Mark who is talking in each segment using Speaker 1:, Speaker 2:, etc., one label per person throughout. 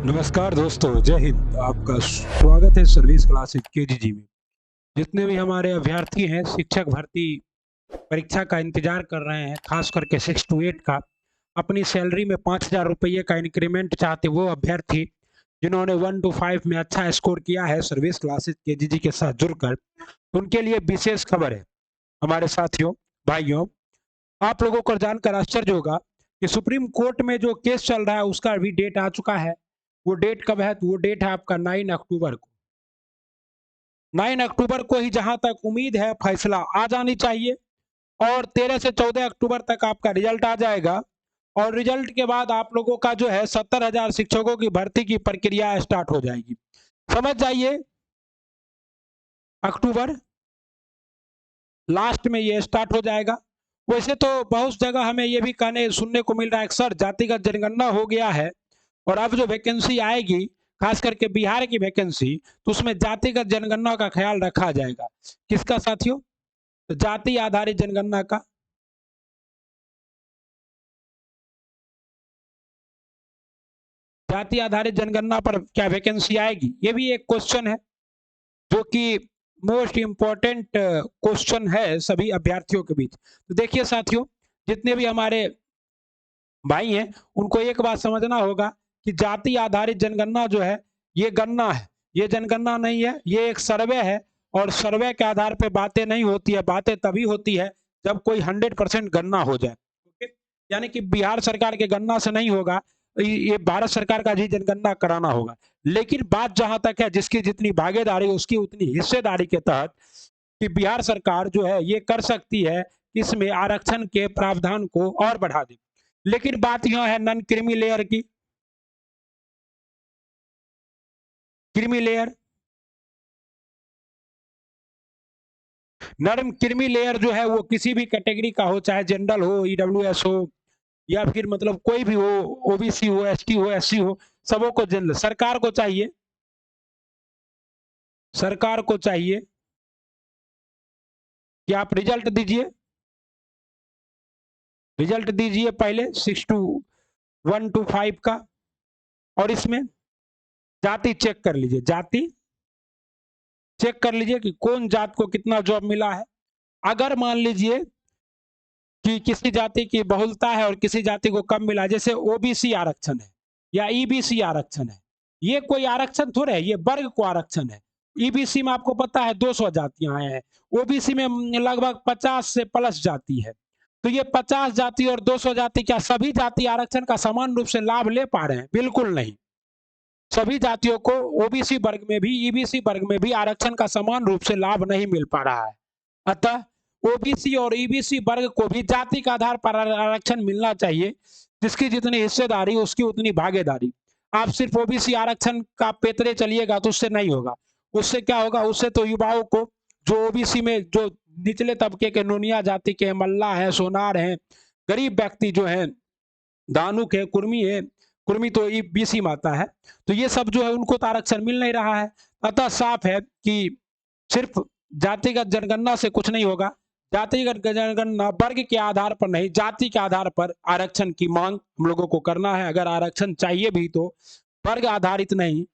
Speaker 1: नमस्कार दोस्तों, जय हिंद। आपका स्वागत है सर्विस क्लासेज केजीजी में। जितने भी हमारे अभ्यर्थी हैं शिक्षक भर्ती परीक्षा का इंतजार कर रहे हैं, खास करके 6 to 8 का, अपनी सैलरी में 5,000 रुपये का इंक्रीमेंट चाहते वो अभ्यर्थी जिन्होंने 1 to 5 में अच्छा स्कोर किया है सर्विस क्लासेज केजीजी के साथ जुड़कर, उनके लिए विशेष खबर है। हमारे साथियों, भाइयों, आप लोगों को जानकर आश्चर्य होगा कि सुप्रीम कोर्ट में जो केस चल रहा है उसका भी डेट आ चुका है। वो डेट कब है? तो वो डेट है आपका 9 अक्टूबर को। 9 अक्टूबर को ही जहां तक उम्मीद है फैसला आ जानी चाहिए, और 13 से 14 अक्टूबर तक आपका रिजल्ट आ जाएगा। और रिजल्ट के बाद आप लोगों का जो है 70,000 शिक्षकों की भर्ती की प्रक्रिया स्टार्ट हो जाएगी। समझ जाइए, अक्टूबर लास्ट में ये स्टार्ट हो जाएगा। वैसे तो बहुत जगह हमें ये भी कहने सुनने को मिल रहा है, सर जातिगत जनगणना हो गया है और अब जो वैकेंसी आएगी, खास करके बिहार की वैकेंसी, तो उसमें जातिगत जनगणना का ख्याल रखा जाएगा। किसका साथियों? तो जाति आधारित जनगणना का। जाति आधारित जनगणना पर क्या वैकेंसी आएगी? ये भी एक क्वेश्चन है जो कि मोस्ट इंपॉर्टेंट क्वेश्चन है सभी अभ्यर्थियों के बीच। तो देखिए साथियों, जितने भी हमारे भाई हैं उनको एक बात समझना होगा कि जाति आधारित जनगणना जो है ये गणना है, ये जनगणना नहीं है, ये एक सर्वे है। और सर्वे के आधार पे बातें नहीं होती है, बातें तभी होती है जब कोई 100% गणना हो जाए। ओके, यानी कि बिहार सरकार के गणना से नहीं होगा, ये भारत सरकार का ही जनगणना कराना होगा। लेकिन बात जहां तक है, जिसकी जितनी भागीदारी उसकी उतनी हिस्सेदारी के तहत कि बिहार सरकार जो है ये कर सकती है, इसमें आरक्षण के प्रावधान को और बढ़ा दे। लेकिन बात यह है नॉन क्रीमी लेयर की। क्रीमी लेयर, नर्म क्रीमी लेयर जो है वो किसी भी कैटेगरी का हो, चाहे जनरल हो, ईडब्ल्यूएस हो, या फिर मतलब कोई भी हो, ओबीसी हो, एसटी हो, एससी हो, सबों को जनरल सरकार को चाहिए कि आप रिजल्ट दीजिए पहले 6 to 1 to 5 का, और इसमें जाति चेक कर लीजिए, जाति चेक कर लीजिए कि कौन जात को कितना जॉब मिला है। अगर मान लीजिए कि किसी जाति की बहुलता है और किसी जाति को कम मिला, जैसे ओबीसी आरक्षण है या ईबीसी आरक्षण है, ये कोई आरक्षण थोड़े है, ये वर्ग को आरक्षण है। ईबीसी में आपको पता है 200 जातियां हैं, ओबीसी में लगभग 50 से प्लस जाति है। तो ये 50 जाति और 200 जाति, क्या सभी जाति आरक्षण का समान रूप से लाभ ले पा रहे हैं? बिल्कुल नहीं। सभी जातियों को ओबीसी वर्ग में भी, ईबीसी वर्ग में भी आरक्षण का समान रूप से लाभ नहीं मिल पा रहा है। अतः ओबीसी और ईबीसी वर्ग को भी जाति के आधार पर आरक्षण मिलना चाहिए। जिसकी जितनी हिस्सेदारी उसकी उतनी भागीदारी। आप सिर्फ ओबीसी आरक्षण का पेतरे चलिएगा तो उससे नहीं होगा। उससे क्या होगा? उससे तो युवाओं को, जो ओबीसी में जो निचले तबके के नोनिया जाति के मल्ला है, सोनार हैं, गरीब व्यक्ति जो हैं, दानुक है, कुर्मी है, कुर्मी तो बीसी माता है, तो ये सब जो है उनको तो आरक्षण मिल नहीं रहा है। अतः साफ है कि सिर्फ जातिगत जनगणना से कुछ नहीं होगा। जातिगत जनगणना वर्ग के आधार पर नहीं, जाति के आधार पर आरक्षण की मांग हम लोगों को करना है। अगर आरक्षण चाहिए भी तो वर्ग आधारित नहीं,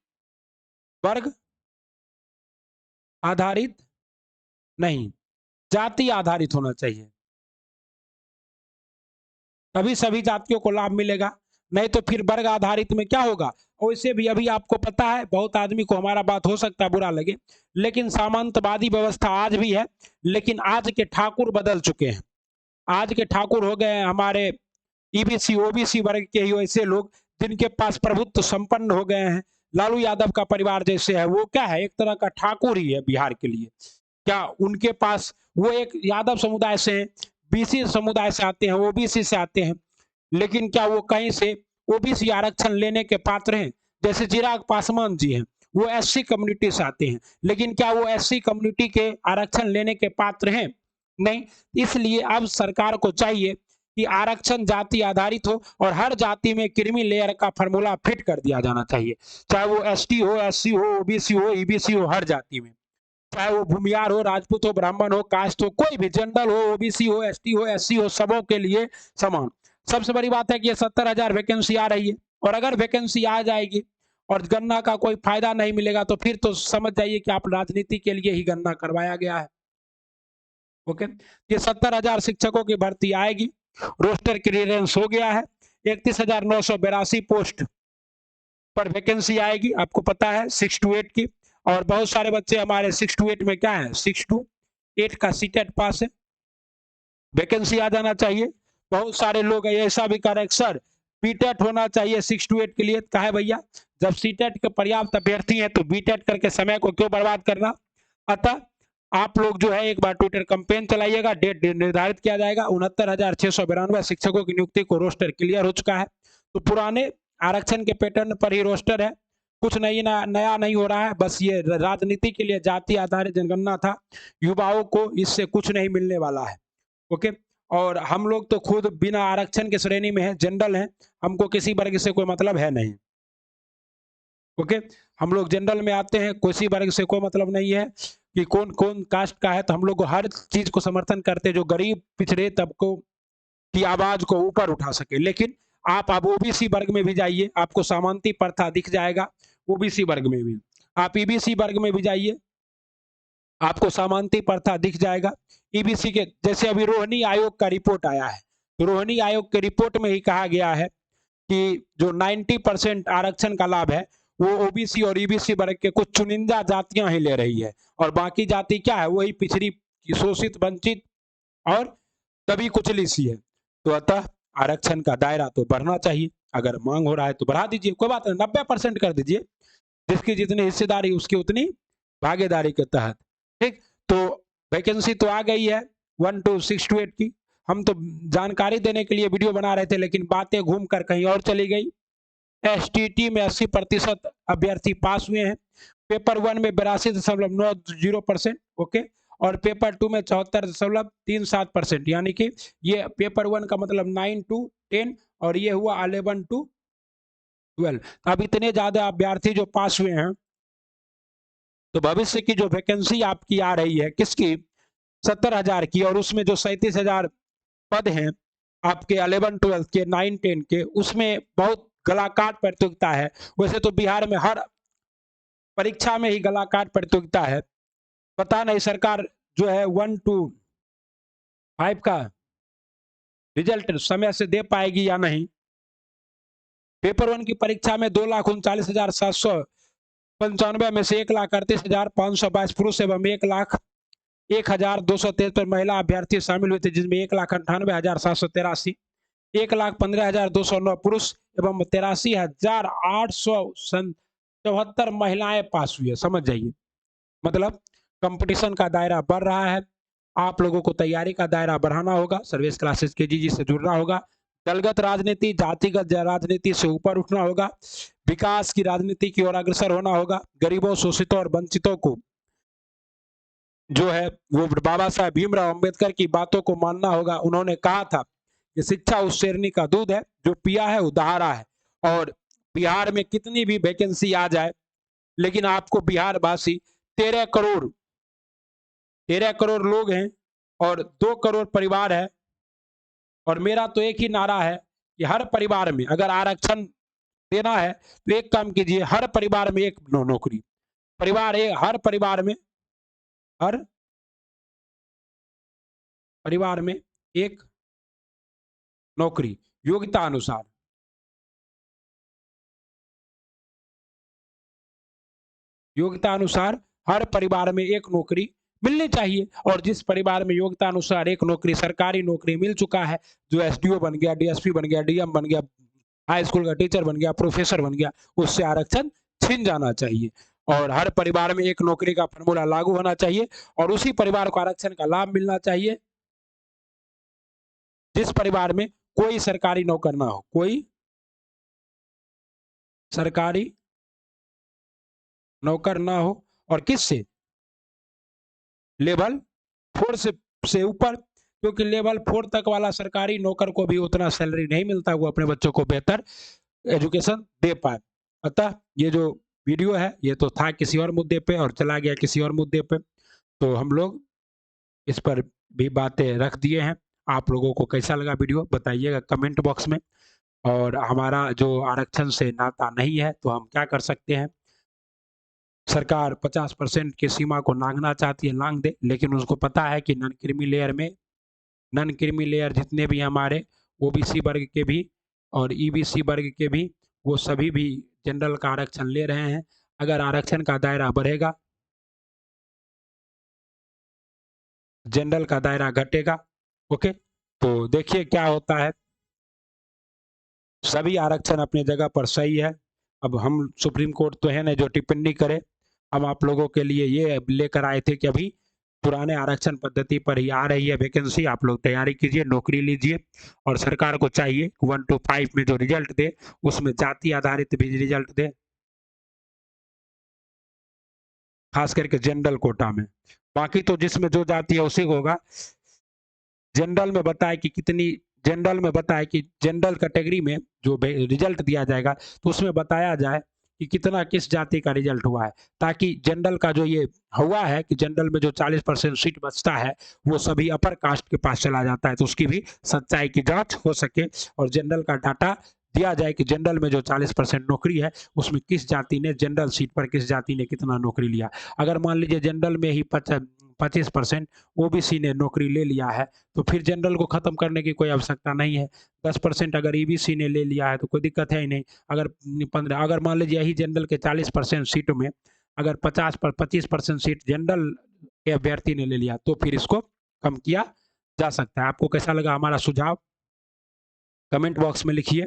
Speaker 1: वर्ग आधारित नहीं, जाति आधारित होना चाहिए, तभी सभी जातियों को लाभ मिलेगा। नहीं तो फिर वर्ग आधारित में क्या होगा? वैसे भी अभी आपको पता है, बहुत आदमी को हमारा बात हो सकता है बुरा लगे, लेकिन सामंतवादी व्यवस्था आज भी है। लेकिन आज के ठाकुर बदल चुके हैं। आज के ठाकुर हो गए हमारे ईबीसी ओबीसी वर्ग के ही वैसे लोग जिनके पास प्रभुत्व संपन्न हो गए हैं। लालू यादव का परिवार जैसे है, वो क्या है? एक तरह का ठाकुर ही है बिहार के लिए। क्या उनके पास, वो एक यादव समुदाय से हैं, बीसी समुदाय से आते हैं, ओबीसी से आते हैं, लेकिन क्या वो कहीं से ओबीसी आरक्षण लेने के पात्र हैं? जैसे चिराग पासवान जी हैं, वो एससी कम्युनिटी से आते हैं, लेकिन क्या वो एससी कम्युनिटी के आरक्षण लेने के पात्र हैं? नहीं। इसलिए अब सरकार को चाहिए कि आरक्षण जाति आधारित हो और हर जाति में क्रीमी लेयर का फॉर्मूला फिट कर दिया जाना चाहिए। चाहे वो एसटी हो, एससी हो, ओबीसी हो, ईबीसी हो, हर जाति में, चाहे वो भूमियार हो, राजपूत हो, ब्राह्मण हो, कास्ट हो, कोई भी, जनरल हो, ओबीसी हो, एसटी हो, एससी हो, सबों के लिए समान। सबसे बड़ी बात है कि ये 70,000 वैकेंसी आ रही है, और अगर वैकेंसी आ जाएगी और गणना का कोई फायदा नहीं मिलेगा तो फिर तो समझ जाइए कि आप राजनीति के लिए ही गणना करवाया गया है। ओके, ये 70,000 शिक्षकों की भर्ती आएगी। रोस्टर क्लियरेंस हो गया है। 31,982 पोस्ट पर वैकेंसी आएगी, आपको पता है 6 to 8 की। और बहुत सारे बच्चे हमारे 6 to 8 में क्या है, 6 to 8 का सीटेट पास है। वैकेंसी आ जाना चाहिए। बहुत सारे लोग ऐसा भी कर रहे हैं सर बीटेट होना चाहिए 6 to 8 के लिए। कहा है भैया, जब सीटेट के पर्याप्त अभ्यर्थी हैं तो बीटेट करके समय को क्यों बर्बाद करना। अतः आप लोग जो है एक बार ट्विटर कैंपेन चलाइएगा, डेट निर्धारित किया जाएगा। 69,692 शिक्षकों की नियुक्ति को रोस्टर क्लियर हो चुका है। तो पुराने आरक्षण के पैटर्न पर ही रोस्टर है, कुछ नया नहीं हो रहा है। बस ये राजनीति के लिए जाति आधारित जनगणना था। युवाओं को इससे कुछ नहीं मिलने वाला है। ओके, और हम लोग तो खुद बिना आरक्षण के श्रेणी में है, जनरल है, हमको किसी वर्ग से कोई मतलब है नहीं। ओके, हम लोग जनरल में आते हैं, किसी वर्ग से कोई मतलब नहीं है कि कौन कौन कास्ट का है। तो हम लोग हर चीज को समर्थन करते हैं जो गरीब पिछड़े तबकों की आवाज को ऊपर उठा सके। लेकिन आप अब ओबीसी वर्ग में भी जाइए, आपको समानती प्रथा दिख जाएगा। ओबीसी वर्ग में भी आप ईबीसी वर्ग में भी जाइए, आपको समानती प्रथा दिख जाएगा। ईबीसी के जैसे अभी रोहिणी आयोग का रिपोर्ट आया है, तो रोहिणी आयोग के रिपोर्ट में ही कहा गया है कि जो 90% आरक्षण का लाभ है वो ओबीसी और ईबीसी वर्ग के कुछ चुनिंदा जातियां ही ले रही है, और बाकी जाति क्या है, वही पिछड़ी, शोषित, वंचित और तभी कुचली सी है। तो अतः आरक्षण का दायरा तो बढ़ना चाहिए। अगर मांग हो रहा है तो बढ़ा दीजिए, कोई बात नहीं, 90% कर दीजिए। जिसकी जितनी हिस्सेदारी उसकी उतनी भागीदारी के तहत। ठीक, तो वैकेंसी तो आ गई है 1 to 6 to 8 की। हम तो जानकारी देने के लिए वीडियो बना रहे थे, लेकिन बातें घूमकर कहीं और चली गई। एसटीटी में 80% अभ्यर्थी पास हुए हैं। पेपर 1 में 82.90%। ओके, और पेपर 2 में 74.37%। यानी कि ये पेपर 1 का मतलब 9 to 10 और ये हुआ 11 to 12। अब इतने ज्यादा अभ्यर्थी जो पास हुए हैं, तो भविष्य की जो वैकेंसी आपकी आ रही है किसकी, 70,000 की, और उसमें जो 37,000 पद हैं आपके 11-12 के, 9-10 के, उसमें बहुत गलाकाट प्रतियोगिता है। वैसे तो बिहार में हर परीक्षा में ही गलाकाट प्रतियोगिता है। पता नहीं सरकार जो है 1 to 5 का रिजल्ट समय से दे पाएगी या नहीं। पेपर 1 की परीक्षा में 2,39,795 में से 1,38,522 पुरुष एवं 1,0273 महिला अभ्यर्थी शामिल हुए थे, जिसमें 1,98,783, 1,15,209 पुरुष एवं 83,874 महिलाएं पास हुई है। समझ जाइए, मतलब कंपटीशन का दायरा बढ़ रहा है। आप लोगों को तैयारी का दायरा बढ़ाना होगा, सर्विस क्लासेस केजीजी से जुड़ना होगा, दलगत राजनीति, जातिगत राजनीति से ऊपर उठना होगा, विकास की राजनीति की ओर अग्रसर होना होगा, गरीबों, शोषितों और वंचितों को जो है वो बाबा साहेब भीमराव अंबेडकर की बातों को मानना होगा। उन्होंने कहा था कि शिक्षा उस शेरनी का दूध है जो पिया है उधारा है। और बिहार में कितनी भी वैकेंसी आ जाए, लेकिन आपको बिहार वासी 13 करोड़ लोग हैं और 2 करोड़ परिवार है। और मेरा तो एक ही नारा है कि हर परिवार में अगर आरक्षण देना है तो एक काम कीजिए, हर परिवार में एक नौकरी, हर परिवार में एक नौकरी, योग्यता अनुसार। योग्यता अनुसार हर परिवार में एक नौकरी मिलनी चाहिए। और जिस परिवार में योग्यता अनुसार एक नौकरी, सरकारी नौकरी मिल चुका है, जो एसडीओ बन गया, डीएसपी बन गया, डीएम बन गया, हाई स्कूल का टीचर बन गया, प्रोफेसर बन गया, उससे आरक्षण छिन जाना चाहिए। और हर परिवार में एक नौकरी का फॉर्मूला लागू होना चाहिए और उसी परिवार को आरक्षण का लाभ मिलना चाहिए जिस परिवार में कोई सरकारी नौकर ना हो, कोई सरकारी नौकर ना हो। और किससे, लेवल 4 से ऊपर, क्योंकि लेवल 4 तक वाला सरकारी नौकर को भी उतना सैलरी नहीं मिलता, वो अपने बच्चों को बेहतर एजुकेशन दे पाए। अतः ये जो वीडियो है ये तो था किसी और मुद्दे पे और चला गया किसी और मुद्दे पे, तो हम लोग इस पर भी बातें रख दिए हैं। आप लोगों को कैसा लगा वीडियो बताइएगा कमेंट बॉक्स में। और हमारा जो आरक्षण से नाता नहीं है, तो हम क्या कर सकते हैं? सरकार 50% की सीमा को लांघना चाहती है, लांघ दे, लेकिन उसको पता है कि नॉन क्रीमी लेयर जितने भी हमारे ओबीसी वर्ग के भी और ईबीसी वर्ग के भी, वो सभी भी जनरल का आरक्षण ले रहे हैं। अगर आरक्षण का दायरा बढ़ेगा, जनरल का दायरा घटेगा। ओके, तो देखिए क्या होता है। सभी आरक्षण अपनी जगह पर सही है। अब हम सुप्रीम कोर्ट तो है ना जो टिप्पणी करे। हम आप लोगों के लिए ये लेकर आए थे कि अभी पुराने आरक्षण पद्धति पर ही आ रही है वैकेंसी, आप लोग तैयारी कीजिए, नौकरी लीजिए। और सरकार को चाहिए 1 to 5 में जो रिजल्ट दे, उसमें जाति आधारित भी रिजल्ट दे, खास करके जनरल कोटा में। बाकी तो जिसमें जो जाति है उसी को होगा। जनरल में बताए कि कितनी जनरल में बताए कि जनरल कैटेगरी में जो रिजल्ट दिया जाएगा, तो उसमें बताया जाए कि कितना किस जाति का रिजल्ट हुआ है, ताकि जनरल का जो ये हुआ है कि जनरल में जो 40% सीट बचता है, वो सभी अपर कास्ट के पास चला जाता है, तो उसकी भी सच्चाई की जांच हो सके और जनरल का डाटा दिया जाए कि जनरल में जो 40% नौकरी है, उसमें किस जाति ने जनरल सीट पर किस जाति ने कितना नौकरी लिया। अगर मान लीजिए जनरल में ही 25% ओबीसी ने नौकरी ले लिया है, तो फिर जनरल को खत्म करने की कोई आवश्यकता नहीं है। 10% अगर ईबीसी ने ले लिया है तो कोई दिक्कत है ही नहीं। अगर मान लीजिए यही जनरल के 40% सीटों में अगर 25% सीट जनरल के अभ्यर्थी ने ले लिया, तो फिर इसको कम किया जा सकता है। आपको कैसा लगा हमारा सुझाव? कमेंट बॉक्स में लिखिए।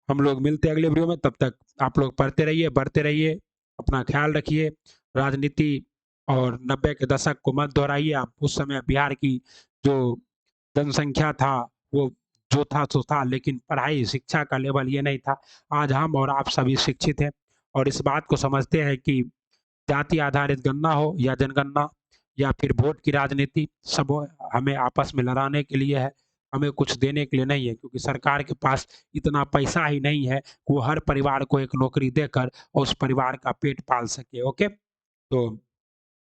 Speaker 1: हम लोग मिलते हैं अगले वीडियो में, तब तक आप लोग पढ़ते रहिए, बढ़ते रहिए, अपना ख्याल रखिए। राजनीति और 90 के दशक को मत दोहराइए। आप उस समय बिहार की जो जनसंख्या था, वो जो था सो था, लेकिन पढ़ाई शिक्षा का लेवल ये नहीं था। आज हम और आप सभी शिक्षित हैं और इस बात को समझते हैं कि जाति आधारित गणना हो या जनगणना या फिर वोट की राजनीति, सब हमें आपस में लड़ाने के लिए है, हमें कुछ देने के लिए नहीं है, क्योंकि सरकार के पास इतना पैसा ही नहीं है कि वो हर परिवार को एक नौकरी देकर और उस परिवार का पेट पाल सके। ओके, तो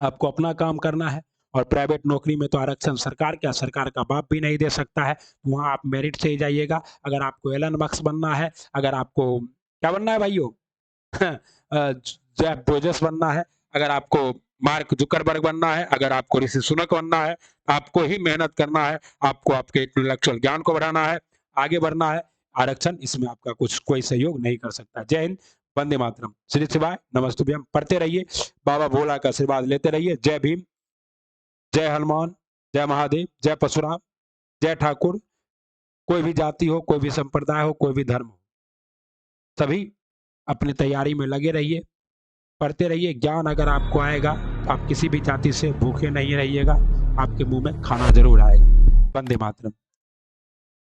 Speaker 1: आपको अपना काम करना है और प्राइवेट नौकरी में तो आरक्षण सरकार का बाप भी नहीं दे सकता है। वहाँ आप मेरिट से ही जाइएगा। अगर आपको एलन मस्क बनना है, अगर आपको क्या बनना है भाइयों? जेफ बेजोस बनना है, अगर आपको मार्क जुकरबर्ग बनना है, अगर आपको ऋषि सुनक बनना है, आपको ही मेहनत करना है, आपको आपके इंटेलेक्चुअल ज्ञान को बढ़ाना है, आगे बढ़ना है। आरक्षण इसमें आपका कुछ कोई सहयोग नहीं कर सकता। जय हिंद, वंदे मातरम, श्री शिवाय, नमस्तुभ्यम। पढ़ते रहिए, बाबा भोला का आशीर्वाद लेते रहिए। जय भीम, जय हनुमान, जय महादेव, जय परशुराम, जय ठाकुर। कोई भी जाति हो, कोई भी संप्रदाय हो, कोई भी धर्म हो, सभी अपनी तैयारी में लगे रहिए, पढ़ते रहिए। ज्ञान अगर आपको आएगा तो आप किसी भी जाति से भूखे नहीं रहिएगा, आपके मुंह में खाना जरूर आएगा। वंदे मातरम।